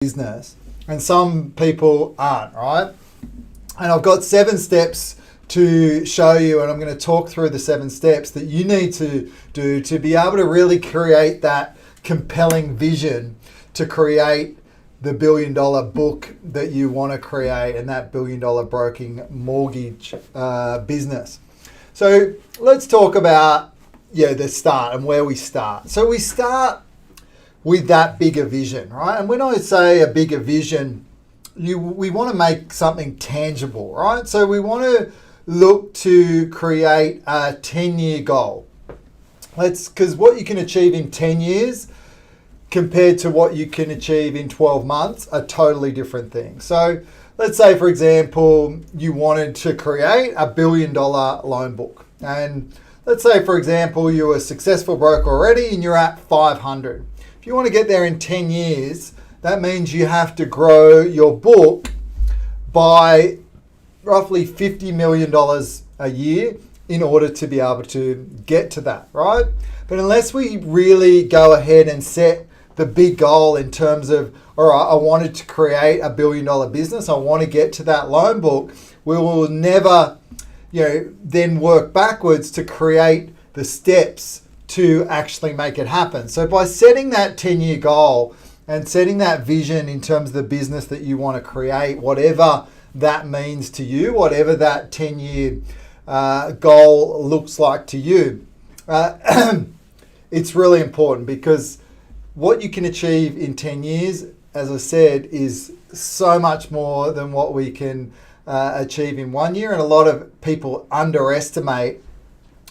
business and some people aren't, right? And I've got 7 steps to show you, and I'm going to talk through the 7 steps that you need to do to be able to really create that compelling vision to create the $1 billion book that you want to create and that $1 billion broking mortgage business. So let's talk about the start and where we start. So we start with that bigger vision, right? And when I say a bigger vision, we want to make something tangible, right? So we want to look to create a 10-year goal. Because what you can achieve in 10 years compared to what you can achieve in 12 months are totally different things. So let's say, for example, you wanted to create a $1 billion loan book. And let's say, for example, you're a successful broker already and you're at 500. If you want to get there in 10 years, that means you have to grow your book by roughly $50 million a year in order to be able to get to that, right? But unless we really go ahead and set the big goal in terms of, all right, I wanted to create a $1 billion business, I want to get to that loan book, we will never, then work backwards to create the steps to actually make it happen. So by setting that 10-year goal and setting that vision in terms of the business that you want to create, whatever that means to you, whatever that 10-year goal looks like to you, it's really important because what you can achieve in 10 years, as I said, is so much more than what we can achieve in 1 year. And a lot of people underestimate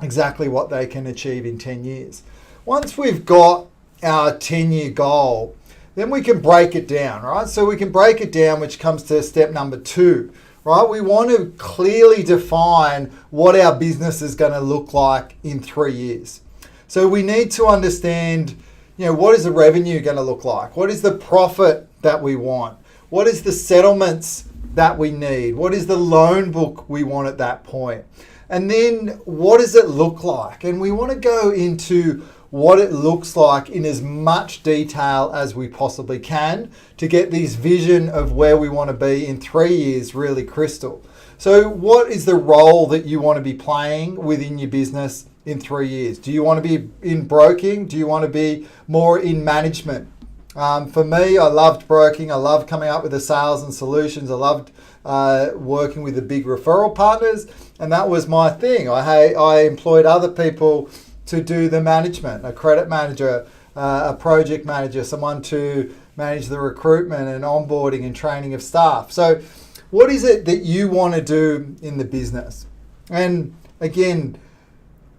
exactly what they can achieve in 10 years. Once we've got our 10-year goal, then we can break it down, right? So we can break it down, which comes to step number 2, right? We want to clearly define what our business is going to look like in 3 years. So we need to understand, what is the revenue going to look like? What is the profit that we want? What is the settlements that we need? What is the loan book we want at that point? And then what does it look like? And we want to go into what it looks like in as much detail as we possibly can to get this vision of where we want to be in 3 years really crystal. So what is the role that you want to be playing within your business in 3 years? Do you want to be in broking? Do you want to be more in management? For me, I loved broking. I loved coming up with the sales and solutions. I loved working with the big referral partners, and that was my thing. I employed other people to do the management, a credit manager, a project manager, someone to manage the recruitment and onboarding and training of staff. So what is it that you want to do in the business? And again,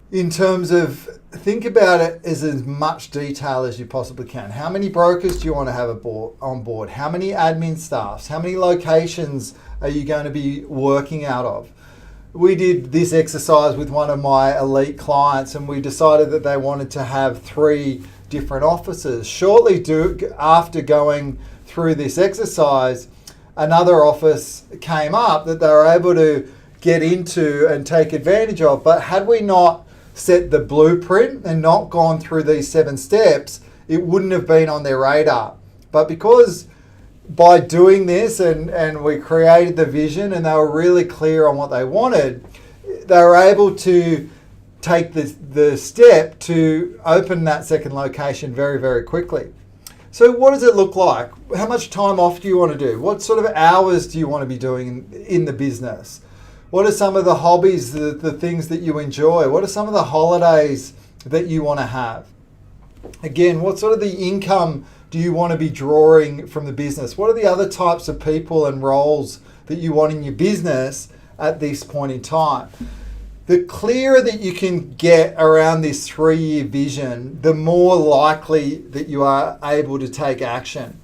in terms of, think about it as much detail as you possibly can. How many brokers do you want to have on board? How many admin staffs? How many locations are you going to be working out of? We did this exercise with one of my elite clients and we decided that they wanted to have 3 different offices. Shortly after going through this exercise, another office came up that they were able to get into and take advantage of. But had we not set the blueprint and not gone through these 7 steps, it wouldn't have been on their radar. But because by doing this and we created the vision and they were really clear on what they wanted, they were able to take the step to open that second location very, very quickly. So what does it look like? How much time off do you want to do? What sort of hours do you want to be doing in the business? What are some of the hobbies, the things that you enjoy? What are some of the holidays that you want to have? Again, what sort of the income do you want to be drawing from the business? What are the other types of people and roles that you want in your business at this point in time? The clearer that you can get around this 3-year vision, the more likely that you are able to take action.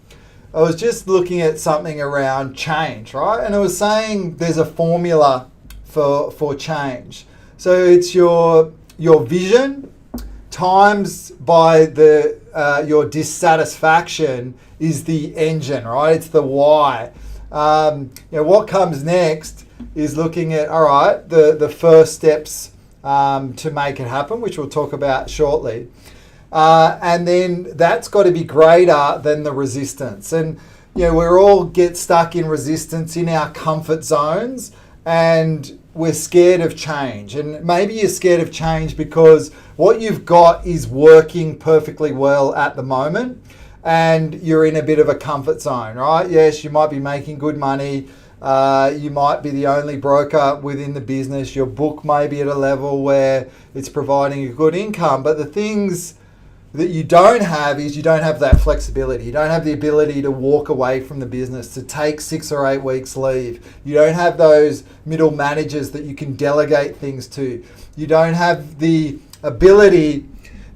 I was just looking at something around change, right? And it was saying there's a formula for change. So it's your vision times by your dissatisfaction is the engine, right? It's the why. What comes next is looking at, all right, the first steps to make it happen, which we'll talk about shortly. And then that's got to be greater than the resistance. And we're all get stuck in resistance in our comfort zones, and we're scared of change. And maybe you're scared of change because what you've got is working perfectly well at the moment, and you're in a bit of a comfort zone, right? Yes, you might be making good money. You might be the only broker within the business. Your book may be at a level where it's providing a good income, but the things that you don't have is you don't have that flexibility. You don't have the ability to walk away from the business, to take 6 or 8 weeks leave. You don't have those middle managers that you can delegate things to. You don't have the ability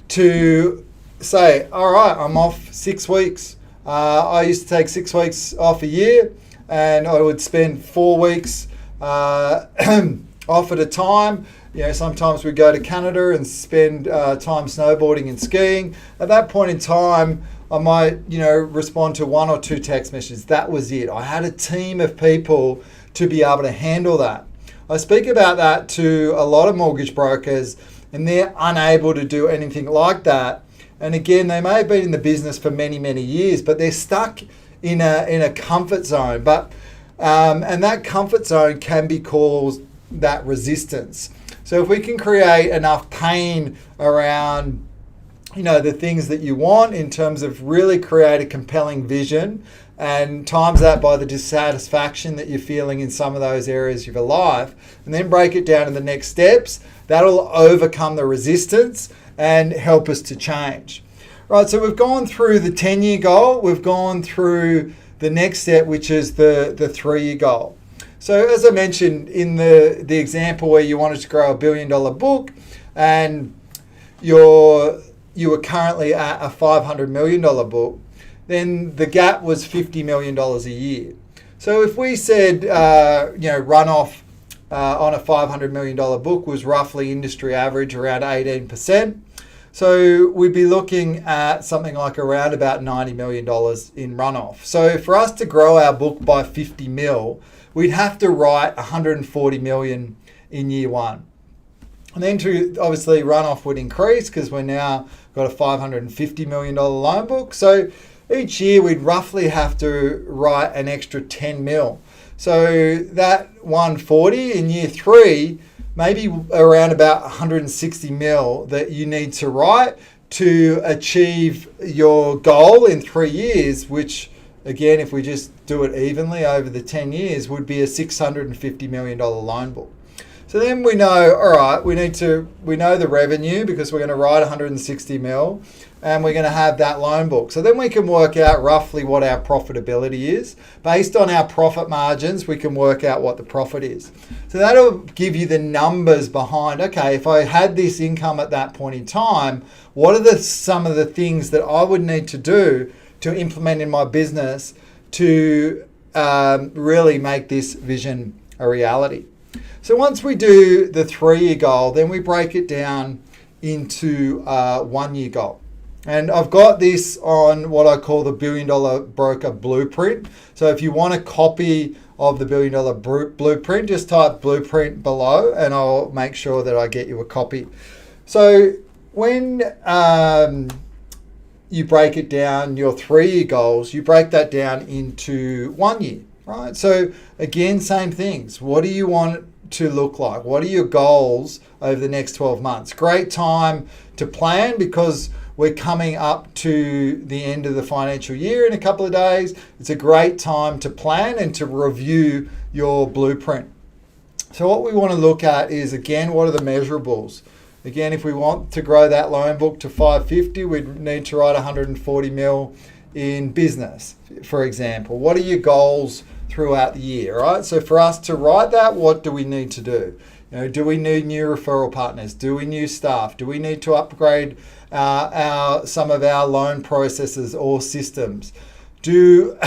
to say, all right, I'm off 6 weeks. I used to take 6 weeks off a year, and I would spend 4 weeks off at a time. Sometimes we go to Canada and spend time snowboarding and skiing. At that point in time, I might, respond to 1 or 2 text messages. That was it. I had a team of people to be able to handle that. I speak about that to a lot of mortgage brokers, and they're unable to do anything like that. And again, they may have been in the business for many, many years, but they're stuck in a comfort zone. And that comfort zone can be caused that resistance. So if we can create enough pain around, the things that you want, in terms of really create a compelling vision, and times that by the dissatisfaction that you're feeling in some of those areas of your life, and then break it down to the next steps, that'll overcome the resistance and help us to change. Right, so we've gone through the 10-year goal, we've gone through the next step, which is the 3-year goal. So as I mentioned in the example where you wanted to grow $1 billion book, and you were currently at a $500 million book, then the gap was $50 million a year. So if we said, runoff on a $500 million book was roughly industry average, around 18%. So we'd be looking at something like around about $90 million in runoff. So for us to grow our book by 50 mil, we'd have to write 140 million in year 1. And then obviously runoff would increase because we're now got a $550 million loan book. So each year we'd roughly have to write an extra 10 mil. So that 140 in year 3, maybe around about 160 mil that you need to write to achieve your goal in 3 years, which again, if we just do it evenly over the 10 years, would be a $650 million loan book. So then we know, all right, we know the revenue because we're going to write 160 mil and we're going to have that loan book. So then we can work out roughly what our profitability is. Based on our profit margins, we can work out what the profit is. So that'll give you the numbers behind, okay, if I had this income at that point in time, what are some of the things that I would need to do to implement in my business to really make this vision a reality. So once we do the 3-year goal, then we break it down into a 1-year goal. And I've got this on what I call the $1 Billion Broker Blueprint. So if you want a copy of the $1 Billion Blueprint, just type blueprint below and I'll make sure that I get you a copy. So when you break it down, your 3-year goals, you break that down into 1 year, right? So again, same things. What do you want to look like? What are your goals over the next 12 months? Great time to plan because we're coming up to the end of the financial year in a couple of days. It's a great time to plan and to review your blueprint. So what we want to look at is, again, what are the measurables? Again, if we want to grow that loan book to 550, we'd need to write 140 mil in business, for example. What are your goals throughout the year, right? So for us to write that, what do we need to do? Do we need new referral partners? Do we need staff? Do we need to upgrade some of our loan processes or systems? Do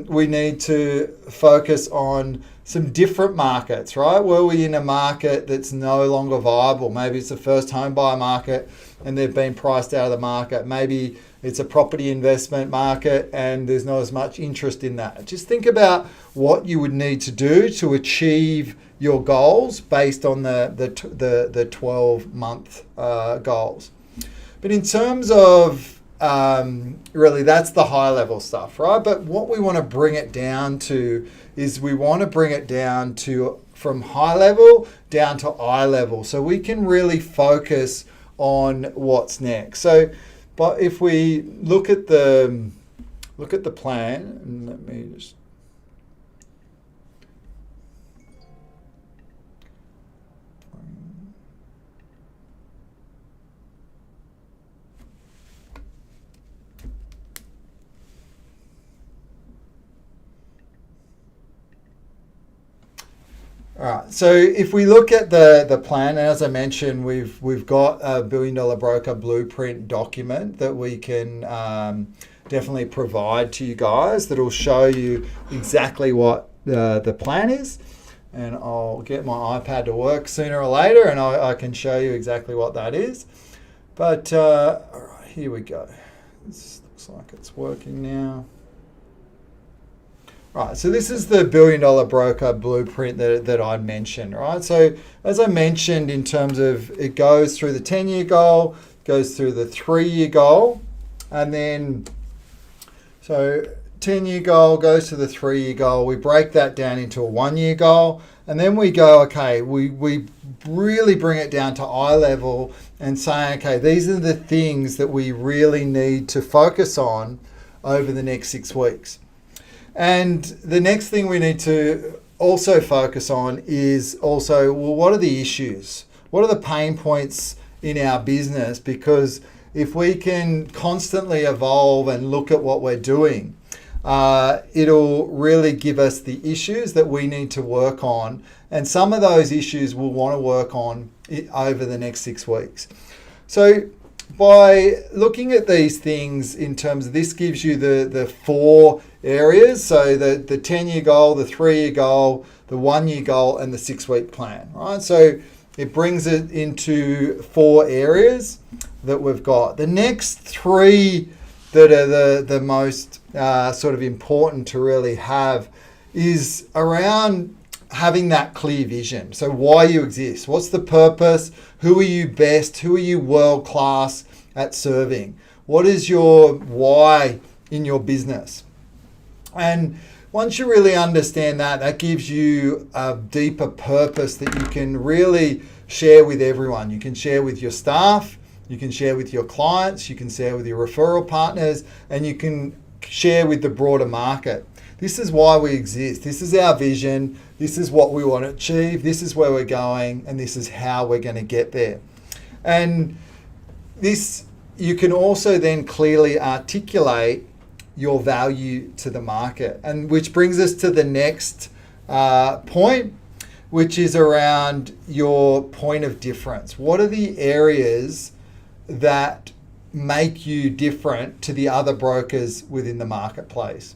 we need to focus on some different markets, right? Were we in a market that's no longer viable? Maybe it's a first home buyer market and they've been priced out of the market. Maybe it's a property investment market and there's not as much interest in that. Just think about what you would need to do to achieve your goals based on the 12-month goals. But in terms of really that's the high level stuff, right? But what we want to bring it down to is we want to bring it down to from high level down to eye level, so we can really focus on what's next. So, but if we look at the plan, and let me just. All right. So if we look at the plan, as I mentioned, we've got a $1 billion broker blueprint document that we can definitely provide to you guys. That'll show you exactly what the plan is, and I'll get my iPad to work sooner or later, and I can show you exactly what that is. But all right, here we go. This looks like it's working now. Right, so this is the $1 billion broker blueprint that I mentioned, right? So as I mentioned, in terms of it goes through the 10-year goal, goes through the 3-year goal, and then, so 10-year goal goes to the 3-year goal. We break that down into a 1-year goal, and then we go, okay, we really bring it down to eye level and say, okay, these are the things that we really need to focus on over the next 6 weeks. And the next thing we need to also focus on is also, well, what are the issues? What are the pain points in our business? Because if we can constantly evolve and look at what we're doing, it'll really give us the issues that we need to work on. And some of those issues we'll want to work on over the next 6 weeks. So by looking at these things in terms of, this gives you the 4 areas. So the 10-year goal, the 3-year goal, the 1-year goal, and the 6-week plan, right? So it brings it into 4 areas that we've got. The next 3 that are the most sort of important to really have is around having that clear vision. So why you exist, what's the purpose, who are you best, who are you world class at serving, what is your why in your business. And once you really understand that, that gives you a deeper purpose that you can really share with everyone. You can share with your staff, you can share with your clients, you can share with your referral partners, and you can share with the broader market. This is why we exist. This is our vision. This is what we want to achieve. This is where we're going, and this is how we're going to get there. And this, you can also then clearly articulate your value to the market. And which brings us to the next point, which is around your point of difference. What are the areas that make you different to the other brokers within the marketplace?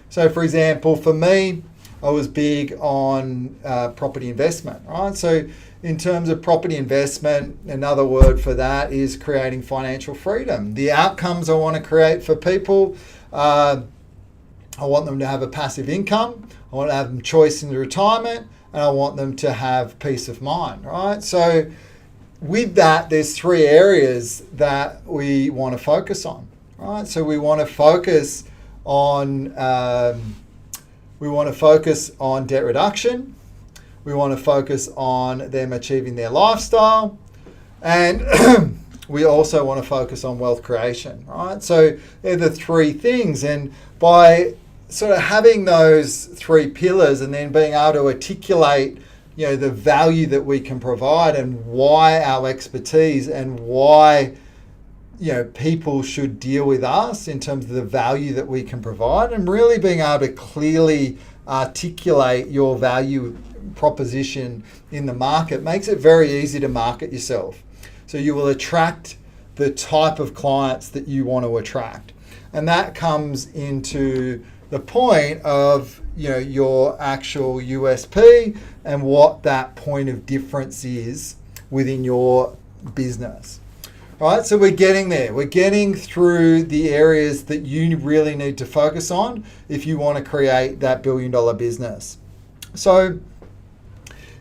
So for example, for me, I was big on property investment, right? So in terms of property investment, another word for that is creating financial freedom. The outcomes I want to create for people, I want them to have a passive income, I want to have them choice in retirement, and I want them to have peace of mind, right? So with that, there's 3 areas that we want to focus on, right? So we want to focus on debt reduction. We want to focus on them achieving their lifestyle, and we also want to focus on wealth creation, right? So they're the 3 things, and by sort of having those 3 pillars and then being able to articulate, you know, the value that we can provide and why our expertise and why, you know, people should deal with us in terms of the value that we can provide, and really being able to clearly articulate your value proposition in the market makes it very easy to market yourself. So you will attract the type of clients that you want to attract. And that comes into the point of, you know, your actual USP and what that point of difference is within your business. Right, so we're getting there. We're getting through the areas that you really need to focus on if you want to create that $1 billion business. So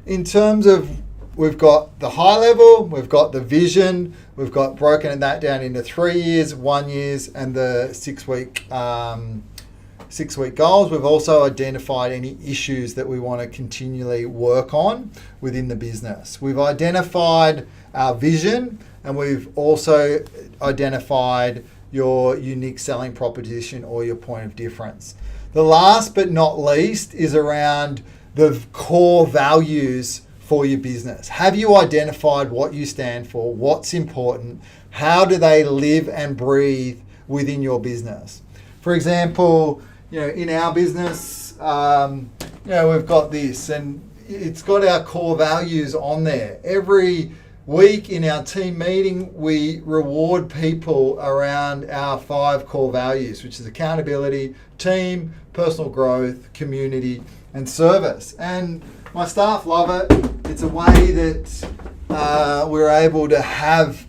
in terms of we've got the high level, we've got the vision, we've got broken that down into 3 years, 1 years, and the 6-week 6-week goals. We've also identified any issues that we want to continually work on within the business. We've identified our vision, and we've also identified your unique selling proposition or your point of difference. The last but not least is around the core values for your business. Have you identified what you stand for, what's important, how do they live and breathe within your business? For example, in our business, we've got this, and it's got our core values on there. Every week in our team meeting, we reward people around our 5 core values, which is accountability, team, personal growth, community, and service. And my staff love it. It's a way that we're able to have,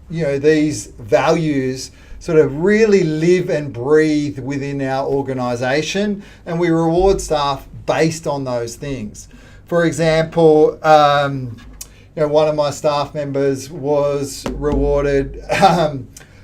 these values sort of really live and breathe within our organisation, and we reward staff based on those things. For example, one of my staff members was rewarded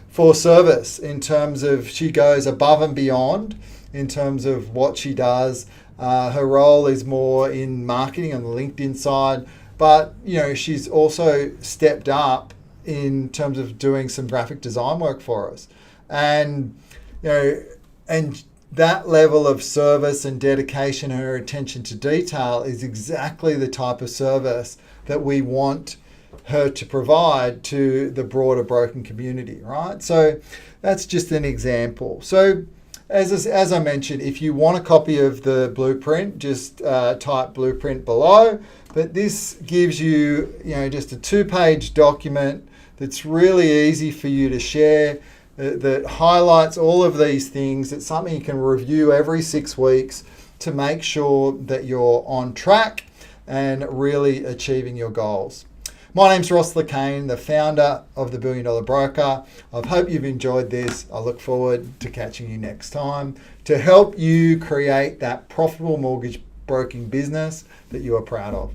for service in terms of she goes above and beyond in terms of what she does. Her role is more in marketing on the LinkedIn side, but she's also stepped up in terms of doing some graphic design work for us. And and that level of service and dedication and her attention to detail is exactly the type of service that we want her to provide to the broader broken community, right? So that's just an example. So as I mentioned, if you want a copy of the blueprint, just type blueprint below. But this gives you, just a 2-page document that's really easy for you to share, that highlights all of these things. It's something you can review every 6 weeks to make sure that you're on track and really achieving your goals. My name's Ross Lacane, the founder of the $1 Billion Broker. I hope you've enjoyed this. I look forward to catching you next time to help you create that profitable mortgage broking business that you are proud of.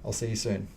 I'll see you soon.